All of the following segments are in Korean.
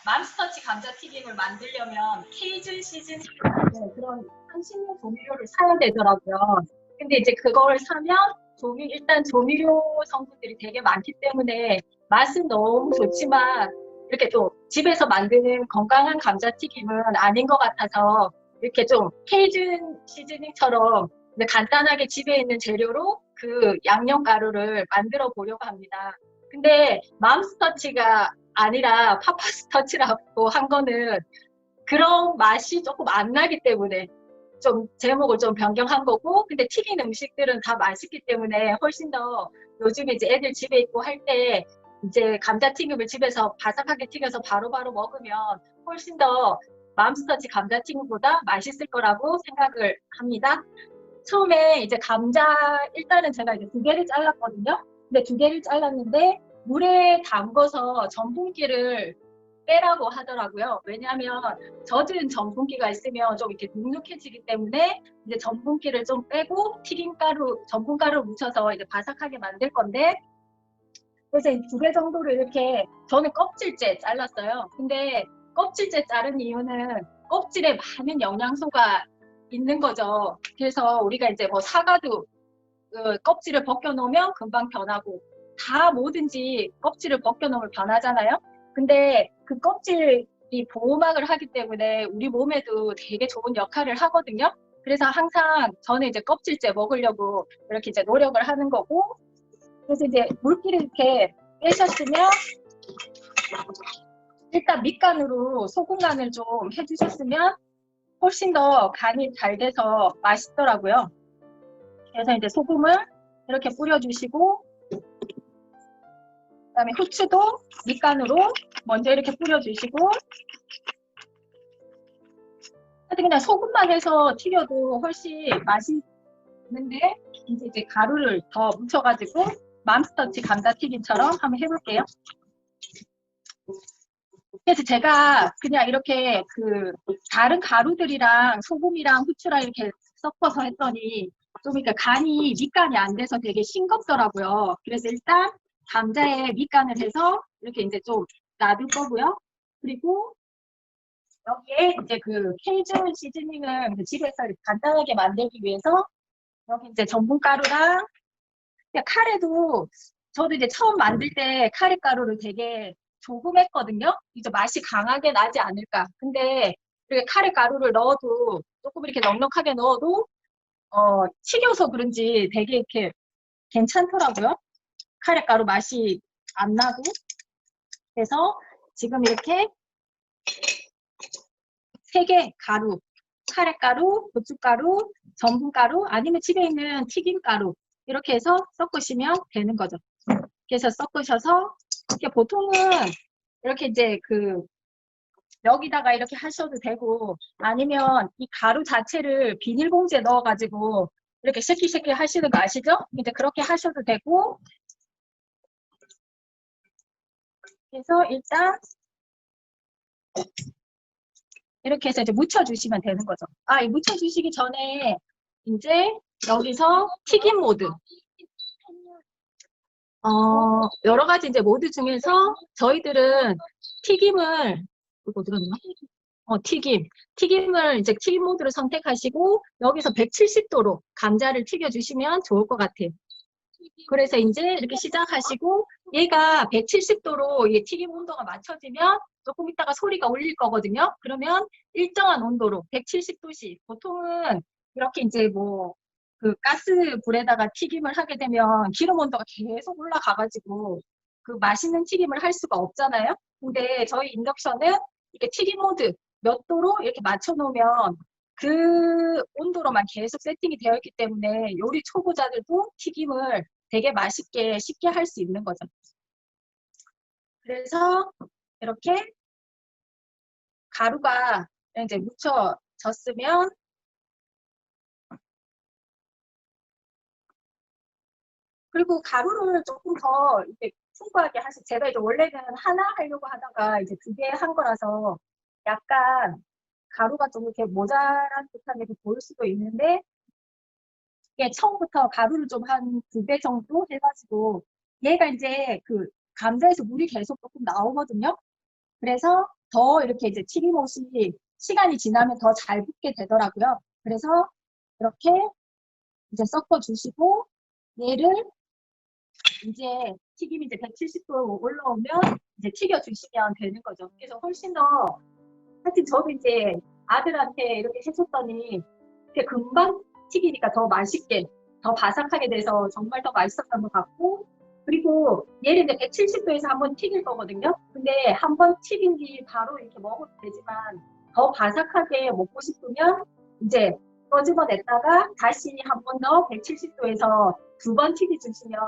맘스터치 감자튀김을 만들려면 케이준 시즈닝 그런 향신료 조미료를 사야 되더라고요. 근데 이제 그걸 사면 일단 조미료 성분들이 되게 많기 때문에 맛은 너무 좋지만 이렇게 또 집에서 만드는 건강한 감자튀김은 아닌 것 같아서 이렇게 좀 케이준 시즈닝처럼 간단하게 집에 있는 재료로 그 양념 가루를 만들어 보려고 합니다. 근데 맘스터치가 아니라 파파스터치라고 한 거는 그런 맛이 조금 안 나기 때문에 좀 제목을 좀 변경한 거고, 근데 튀긴 음식들은 다 맛있기 때문에 훨씬 더 요즘에 이제 애들 집에 있고 할 때 이제 감자튀김을 집에서 바삭하게 튀겨서 바로바로 먹으면 훨씬 더 맘스터치 감자튀김보다 맛있을 거라고 생각을 합니다. 처음에 이제 일단은 제가 이제 2개를 잘랐거든요. 근데 2개를 잘랐는데 물에 담궈서 전분기를 빼라고 하더라고요. 왜냐하면 젖은 전분기가 있으면 좀 이렇게 눅눅해지기 때문에 이제 전분기를 좀 빼고 전분가루 묻혀서 이제 바삭하게 만들 건데, 그래서 2개 정도를 이렇게 저는 껍질째 잘랐어요. 근데 껍질째 자른 이유는 껍질에 많은 영양소가 있는 거죠. 그래서 우리가 이제 뭐 사과도 껍질을 벗겨놓으면 금방 변하고 다 뭐든지 껍질을 벗겨놓으면 변하잖아요. 근데 그 껍질이 보호막을 하기 때문에 우리 몸에도 되게 좋은 역할을 하거든요. 그래서 항상 저는 이제 껍질째 먹으려고 이렇게 이제 노력을 하는 거고, 그래서 이제 물기를 이렇게 빼셨으면 일단 밑간으로 소금 간을 좀 해주셨으면 훨씬 더 간이 잘 돼서 맛있더라고요. 그래서 이제 소금을 이렇게 뿌려주시고, 그다음에 후추도 밑간으로 먼저 이렇게 뿌려주시고, 하여튼 그냥 소금만 해서 튀겨도 훨씬 맛있는데, 이제 가루를 더 묻혀가지고 맘스터치 감자튀김처럼 한번 해볼게요. 그래서 제가 그냥 이렇게 다른 가루들이랑 소금이랑 후추랑 이렇게 섞어서 했더니 좀 그러니까 밑간이 안 돼서 되게 싱겁더라고요. 그래서 일단 감자에 밑간을 해서 이렇게 이제 좀 놔둘 거고요. 그리고 여기에 이제 케이준 시즈닝을 집에서 이렇게 간단하게 만들기 위해서 여기 이제 전분가루랑 카레도 저도 이제 처음 만들 때 카레 가루를 되게 조금 했거든요. 이제 맛이 강하게 나지 않을까. 근데 이렇게 카레 가루를 넣어도 조금 이렇게 넉넉하게 넣어도 튀겨서 그런지 되게 이렇게 괜찮더라고요. 카레 가루 맛이 안 나고. 그래서 지금 이렇게 3개 가루, 카레 가루, 고춧가루, 전분가루, 아니면 집에 있는 튀김가루 이렇게 해서 섞으시면 되는 거죠. 그래서 섞으셔서 이렇게 보통은 이렇게 이제 여기다가 이렇게 하셔도 되고, 아니면 이 가루 자체를 비닐봉지에 넣어가지고 이렇게 쉐키쉐키 하시는 거 아시죠? 이제 그렇게 하셔도 되고, 그래서 일단 이렇게 해서 이제 묻혀주시면 되는 거죠. 이 묻혀주시기 전에 이제 여기서 튀김 모드. 여러 가지 이제 모드 중에서 저희들은 튀김을, 이거 어디 갔나? 튀김을 이제 튀김 모드를 선택하시고 여기서 170도로 감자를 튀겨주시면 좋을 것 같아요. 그래서 이제 이렇게 시작하시고 얘가 170도로 이게 튀김 온도가 맞춰지면 조금 있다가 소리가 울릴 거거든요. 그러면 일정한 온도로 170도씩 보통은 이렇게 이제 가스 불에다가 튀김을 하게 되면 기름 온도가 계속 올라가가지고 맛있는 튀김을 할 수가 없잖아요. 근데 저희 인덕션은 이렇게 튀김 모드 몇 도로 이렇게 맞춰놓으면 그 온도로만 계속 세팅이 되어 있기 때문에 요리 초보자들도 튀김을 되게 맛있게 쉽게 할 수 있는 거죠. 그래서 이렇게 가루가 이제 묻혀졌으면 그리고 가루를 조금 더 이렇게 풍부하게 제가 이제 원래는 하나 하려고 하다가 이제 2개 한 거라서 약간 가루가 좀 이렇게 모자란 듯한 게 보일 수도 있는데, 이게 처음부터 가루를 좀 한 2배 정도 해가지고 얘가 이제 감자에서 물이 계속 조금 나오거든요. 그래서 더 이렇게 이제 튀김옷이 시간이 지나면 더 잘 붙게 되더라고요. 그래서 이렇게 이제 섞어 주시고 얘를 이제 튀김이 이제 170도 올라오면 이제 튀겨 주시면 되는 거죠. 그래서 훨씬 더 하여튼 저도 이제 아들한테 이렇게 해줬더니 이렇게 금방 튀기니까 더 맛있게 더 바삭하게 돼서 정말 더 맛있었던 것 같고 그리고 얘를 이제 170도에서 한번 튀길 거거든요. 근데 한번 튀긴 뒤 바로 이렇게 먹어도 되지만 더 바삭하게 먹고 싶으면 이제 꺼집어냈다가 다시 한 번 더 170도에서 두 번 튀겨주시면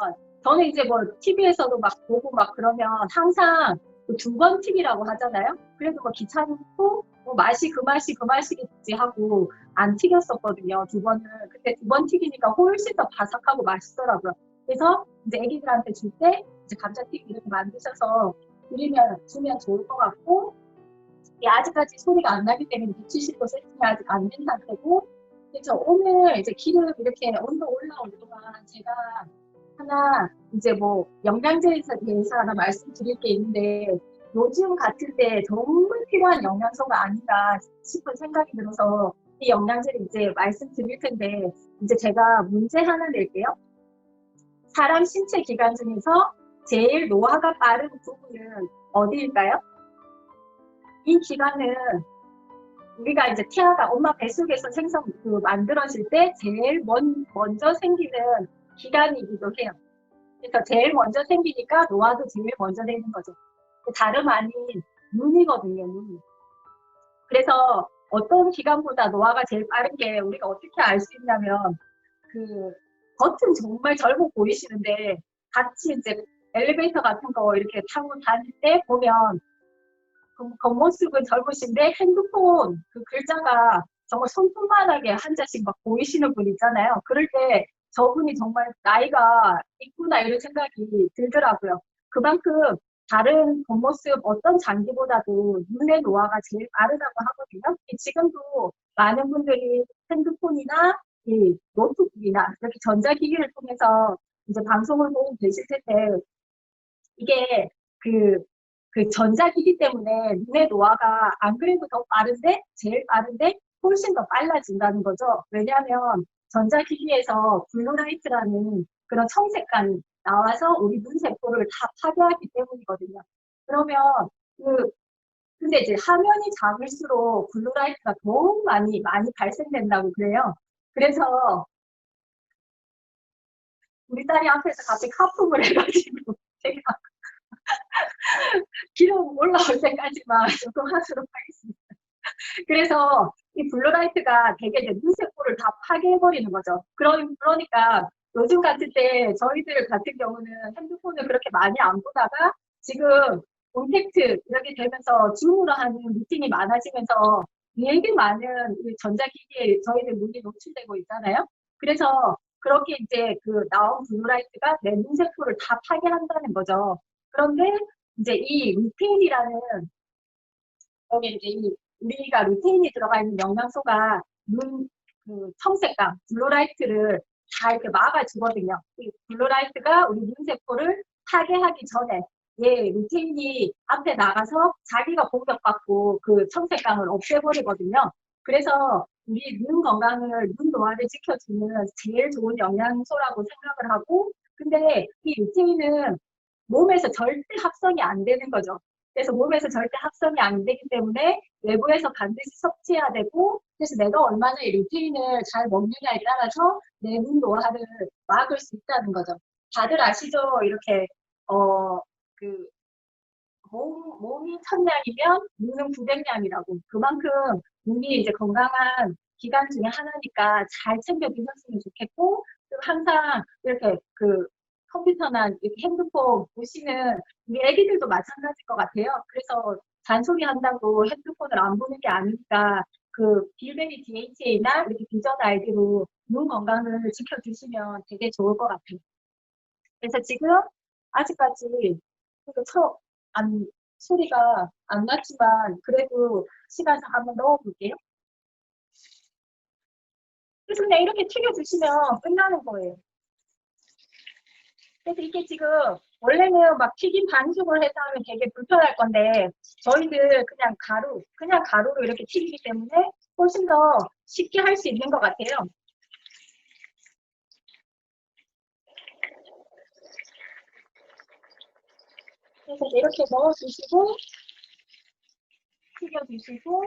저는 이제 뭐 TV에서도 막 보고 막 그러면 항상 두 번 튀기라고 하잖아요. 그래도 뭐 귀찮고 뭐 맛이 그 맛이겠지 하고 안 튀겼었거든요. 두 번은. 근데 두 번 튀기니까 훨씬 더 바삭하고 맛있더라고요. 그래서 이제 애기들한테 줄 때 이제 감자튀김 이렇게 만드셔서 주면 좋을 것 같고 아직까지 소리가 안 나기 때문에 170도 세팅이 아직 안 된 상태고 그래서 오늘 이제 기름 이렇게 온도 올라올 동안 제가 하나 이제 뭐 영양제에 대해서 하나 말씀드릴 게 있는데 요즘 같은 때 정말 필요한 영양소가 아닌가 싶은 생각이 들어서 이 영양제를 이제 말씀드릴 텐데 이제 제가 문제 하나 낼게요. 사람 신체 기관 중에서 제일 노화가 빠른 부분은 어디일까요? 이 기관은 우리가 이제 태아가 엄마 뱃속에서 만들어질 때 제일 먼저 생기는 기관이기도 해요. 그래서 제일 먼저 생기니까 노화도 제일 먼저 되는 거죠. 다름 아닌 눈이거든요, 눈. 그래서 어떤 기관보다 노화가 제일 빠른 게 우리가 어떻게 알 수 있냐면 겉은 정말 젊어 보이시는데 같이 이제 엘리베이터 같은 거 이렇게 타고 다닐 때 보면 겉모습은 젊으신데 핸드폰 글자가 정말 손톱만하게 한 자씩 막 보이시는 분 있잖아요. 그럴 때 저분이 정말 나이가 있구나 이런 생각이 들더라고요. 그만큼 다른 겉모습 어떤 장기보다도 눈의 노화가 제일 빠르다고 하거든요. 지금도 많은 분들이 핸드폰이나 이 노트북이나 이렇게 전자기기를 통해서 이제 방송을 보고 계실 텐데 이게 그 전자기기 때문에 눈의 노화가 안 그래도 더 빠른데 제일 빠른데 훨씬 더 빨라진다는 거죠. 왜냐하면 전자기기에서 블루라이트라는 그런 청색감이 나와서 우리 눈 세포를 다 파괴하기 때문이거든요. 그러면 근데 이제 화면이 작을수록 블루라이트가 더욱 많이 발생된다고 그래요. 그래서 우리 딸이 앞에서 갑자기 하품을 해가지고 제가 기름 올라올 때까지만 조금 하도록 하겠습니다. 그래서 이 블루라이트가 되게 이제 눈세포를 다 파괴해버리는 거죠. 그러니까 요즘 같은 때 저희들 같은 경우는 핸드폰을 그렇게 많이 안 보다가 지금 콘택트 이렇게 되면서 줌으로 하는 미팅이 많아지면서 되게 많은 전자기기에 저희들 눈이 노출되고 있잖아요. 그래서 그렇게 이제 나온 블루라이트가 내 눈세포를 다 파괴한다는 거죠. 그런데 이제 이 루테인이라는 여기 이제 우리가 루테인이 들어가 있는 영양소가 청색감, 블루라이트를 다 이렇게 막아주거든요. 이 블루라이트가 우리 눈세포를 파괴하기 전에 루테인이 앞에 나가서 자기가 공격받고 청색감을 없애버리거든요. 그래서 우리 눈 건강을, 눈 노화를 지켜주는 제일 좋은 영양소라고 생각을 하고 근데 이 루테인은 몸에서 절대 합성이 안 되는 거죠. 그래서 몸에서 절대 합성이 안 되기 때문에 외부에서 반드시 섭취해야 되고 그래서 내가 얼마나 이 루테인을 잘 먹느냐에 따라서 내 눈 노화를 막을 수 있다는 거죠. 다들 아시죠? 이렇게 몸이 1000냥이면 눈은 900냥이라고. 그만큼 눈이 이제 건강한 기관 중에 하나니까 잘 챙겨 드셨으면 좋겠고 항상 이렇게 컴퓨터나 이렇게 핸드폰 보시는 우리 애기들도 마찬가지일 것 같아요. 그래서 잔소리 한다고 핸드폰을 안 보는 게 아니니까 빌베리 DHA나 이렇게 비전 아이디로 눈 건강을 지켜주시면 되게 좋을 것 같아요. 그래서 지금 아직까지 소리가 안 났지만 그래도 시간상 한번 넣어볼게요. 그래서 그냥 이렇게 튀겨주시면 끝나는 거예요. 그래서 이게 지금 원래는 막 튀김 반죽을 해서 하면 되게 불편할 건데 저희들 그냥 가루로 이렇게 튀기기 때문에 훨씬 더 쉽게 할 수 있는 것 같아요. 그래서 이렇게 넣어주시고 튀겨주시고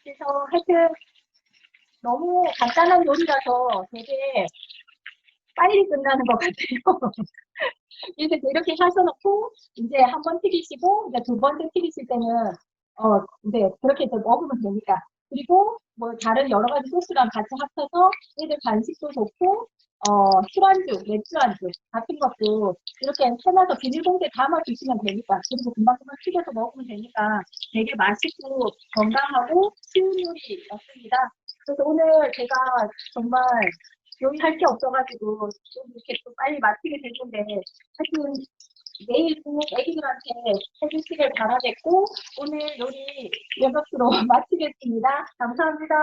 그래서 하여튼 너무 간단한 요리라서 되게 빨리 끝나는 것 같아요. 그래서 이렇게 하셔놓고 이제 한 번 튀기시고 이제 두 번째 튀기실 때는 이제 그렇게 해서 먹으면 되니까. 그리고 뭐 다른 여러 가지 소스랑 같이 합쳐서 애들 간식도 좋고 술안주, 맥주 안주 같은 것도 이렇게 해놔서 비닐봉지에 담아 주시면 되니까. 그리고 금방금방 튀겨서 먹으면 되니까 되게 맛있고 건강하고 쉬운 요리였습니다. 그래서 오늘 제가 정말 요리할 게 없어가지고 좀 이렇게 또 빨리 마치게 됐는데 하여튼 내일 꼭 애기들한테 해주시길 바라겠고 오늘 요리 이것으로 마치겠습니다. 감사합니다.